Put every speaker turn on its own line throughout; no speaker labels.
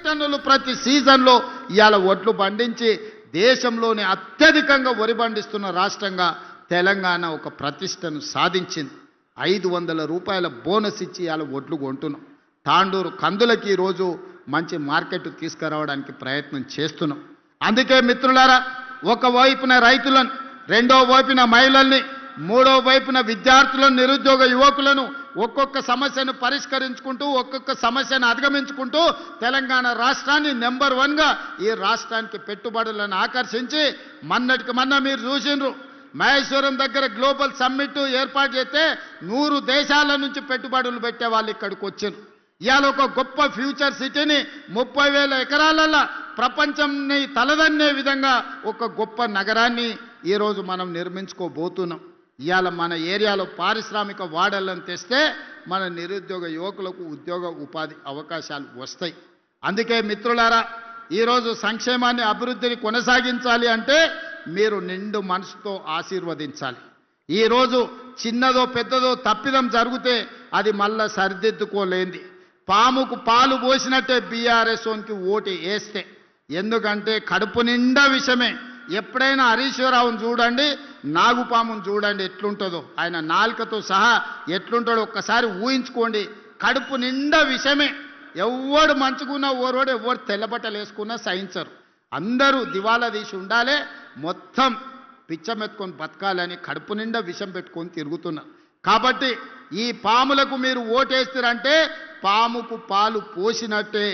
టన్నులు ప్రతి సీజన్లో ఇవాళ ఒడ్లు పండించి దేశంలోనే అత్యధికంగా వరి పండిస్తున్న రాష్ట్రంగా తెలంగాణ ఒక ప్రతిష్టను సాధించింది. 500 రూపాయల బోనస్ ఇచ్చి ఇవాళ ఒడ్లు కొంటున్నాం. తాండూరు కందులకి ఈరోజు మంచి మార్కెట్ తీసుకురావడానికి ప్రయత్నం చేస్తున్నాం. అందుకే మిత్రులారా, ఒకవైపున రైతులను, రెండో వైపున మహిళల్ని, మూడో వైపున విద్యార్థులను, నిరుద్యోగ యువకులను ఒక్కొక్క సమస్యను పరిష్కరించుకుంటూ ఒక్కొక్క సమస్యను అధిగమించుకుంటూ తెలంగాణ రాష్ట్రాన్ని నెంబర్ 1గా ఈ రాష్ట్రానికి పెట్టుబడులను ఆకర్షించి మొన్నటికి మొన్న మీరు చూసిండ్రు మహేశ్వరం దగ్గర గ్లోబల్ సమ్మిట్ ఏర్పాటు చేస్తే 100 దేశాల నుంచి పెట్టుబడులు పెట్టే వాళ్ళు ఇక్కడికి వచ్చారు. ఇవాళ ఒక గొప్ప ఫ్యూచర్ సిటీని 30,000 ఎకరాలలో ప్రపంచంని తలదన్నే విధంగా ఒక గొప్ప నగరాన్ని ఈరోజు మనం నిర్మించుకోబోతున్నాం. ఇవాళ మన ఏరియాలో పారిశ్రామిక వాడలను తెస్తే మన నిరుద్యోగ యువకులకు ఉద్యోగ ఉపాధి అవకాశాలు వస్తాయి. అందుకే మిత్రులారా, ఈరోజు సంక్షేమాన్ని అభివృద్ధిని కొనసాగించాలి అంటే మీరు నిండు మనసుతో ఆశీర్వదించాలి. ఈరోజు చిన్నదో పెద్దదో తప్పిదం జరిగితే అది మళ్ళా సరిదిద్దుకోలేంది. పాముకు పాలు పోసినట్టే బీఆర్ఎస్కి ఓటు వేస్తే, ఎందుకంటే కడుపు నిండా విషమే. ఎప్పుడైనా హరీశ్వరరావును చూడండి, నాగుపామును చూడండి ఎట్లుంటుందో, ఆయన నాలుకతో సహా ఎట్లుంటాడో ఒక్కసారి ఊహించుకోండి. కడుపు నిండా విషమే. ఎవడు మంచుకున్నా ఓరోడు, ఎవడు తెల్లబట్టలు వేసుకున్నా సహించరు. అందరూ దివాలా తీసి ఉండాలి, మొత్తం పిచ్చమెత్తుకొని బతకాలని కడుపు నిండా విషం పెట్టుకొని తిరుగుతున్నారు. కాబట్టి ఈ పాములకు మీరు ఓటేస్తారంటే పాముకు పాలు పోసినట్టే.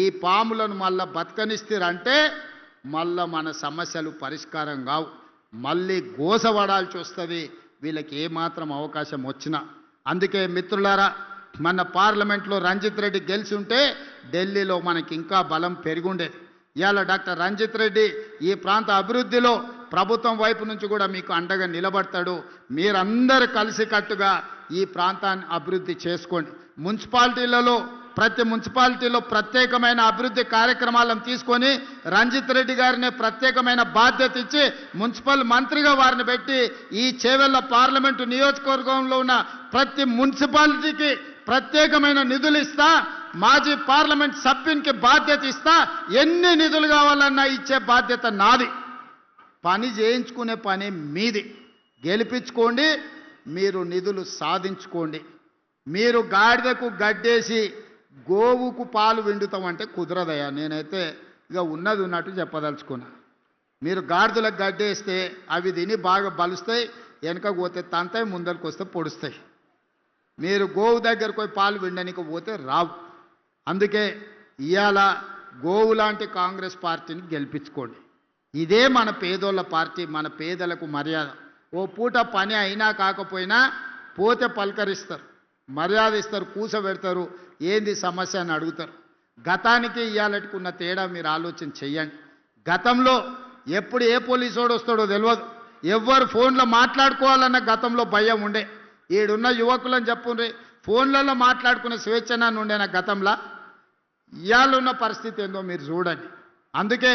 ఈ పాములను మళ్ళా బతకనిస్తారంటే మళ్ళా మన సమస్యలు పరిష్కారం కావు, మళ్ళీ గోసపడాల్సి వస్తుంది వీళ్ళకి ఏమాత్రం అవకాశం వచ్చినా. అందుకే మిత్రులారా, మన పార్లమెంట్లో రంజిత్ రెడ్డి గెలిచి ఉంటే ఢిల్లీలో మనకి ఇంకా బలం పెరిగుండేది. ఇవాళ డాక్టర్ రంజిత్ రెడ్డి ఈ ప్రాంత అభివృద్ధిలో ప్రభుత్వం వైపు నుంచి కూడా మీకు అండగా నిలబడతాడు. మీరందరూ కలిసికట్టుగా ఈ ప్రాంతాన్ని అభివృద్ధి చేసుకోండి. మున్సిపాలిటీలలో ప్రతి మున్సిపాలిటీలో ప్రత్యేకమైన అభివృద్ధి కార్యక్రమాలను తీసుకొని రంజిత్ రెడ్డి గారిని ప్రత్యేకమైన బాధ్యత ఇచ్చి మున్సిపల్ మంత్రిగా వారిని పెట్టి ఈ చేవెళ్ల పార్లమెంటు నియోజకవర్గంలో ఉన్న ప్రతి మున్సిపాలిటీకి ప్రత్యేకమైన నిధులు ఇస్తా, మాజీ పార్లమెంట్ సభ్యునికి బాధ్యత ఇస్తా, ఎన్ని నిధులు కావాలన్నా ఇచ్చే బాధ్యత నాది. పని చేయించుకునే పని మీది. గెలిపించుకోండి, మీరు నిధులు సాధించుకోండి. మీరు గాడిదకు గడ్డేసి గోవుకు పాలు విండుతామంటే కుదరదయ్యా. నేనైతే ఇక ఉన్నది ఉన్నట్టు చెప్పదలుచుకున్నా. మీరు గాడిదలకు గడ్డేస్తే అవి తిని బాగా బలుస్తాయి, వెనక పోతే తంతాయి, ముందరికి వస్తే పొడుస్తాయి. మీరు గోవు దగ్గరకు పోయి పాలు విండనికి పోతే రావు. అందుకే ఇవాళ గోవు లాంటి కాంగ్రెస్ పార్టీని గెలిపించుకోండి. ఇదే మన పేదోళ్ళ పార్టీ, మన పేదలకు మర్యాద. ఓ పూట పని అయినా కాకపోయినా పోతే పలకరిస్తారు, మర్యాద ఇస్తారు, కూసబెడతారు, ఏంది సమస్య అని అడుగుతారు. గతానికి ఇవాళకున్న తేడా మీరు ఆలోచన చెయ్యండి. గతంలో ఎప్పుడు ఏ పోలీసోడు వస్తాడో తెలియదు, ఎవ్వరు ఫోన్లో మాట్లాడుకోవాలన్న గతంలో భయం ఉండే. ఈడున్న యువకులని చెప్పుండ్రి, ఫోన్లలో మాట్లాడుకునే స్వేచ్ఛనాన్ని ఉండేనా గతంలో? ఇవాళ ఉన్న పరిస్థితి ఏందో మీరు చూడండి. అందుకే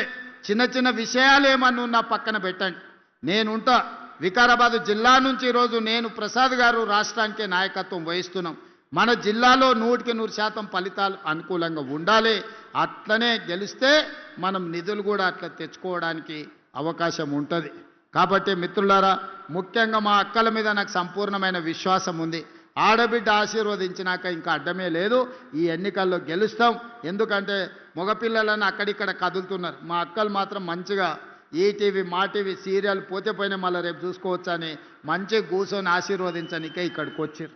చిన్న చిన్న విషయాలు ఏమన్నా ఉన్నా పక్కన పెట్టండి. నేనుంటా. వికారాబాద్ జిల్లా నుంచి ఈరోజు నేను ప్రసాద్ గారు రాష్ట్రానికే నాయకత్వం వహిస్తున్నాం. మన జిల్లాలో 100% ఫలితాలు అనుకూలంగా ఉండాలి. అట్లనే గెలిస్తే మనం నిధులు కూడా అట్లా తెచ్చుకోవడానికి అవకాశం ఉంటుంది. కాబట్టి మిత్రులారా, ముఖ్యంగా మా అక్కల మీద నాకు సంపూర్ణమైన విశ్వాసం ఉంది. ఆడబిడ్డ ఆశీర్వదించినాక ఇంకా అడ్డమే లేదు. ఈ ఎన్నికల్లో గెలుస్తాం. ఎందుకంటే మగపిల్లలను అక్కడిక్కడ కదులుతున్నారు. మా అక్కలు మాత్రం మంచిగా ఈటీవీ, మా టీవీ సీరియల్ పోతే పోయినా మళ్ళీ రేపు చూసుకోవచ్చని మంచి కూర్చొని ఆశీర్వదించనికే ఇక్కడికి వచ్చారు.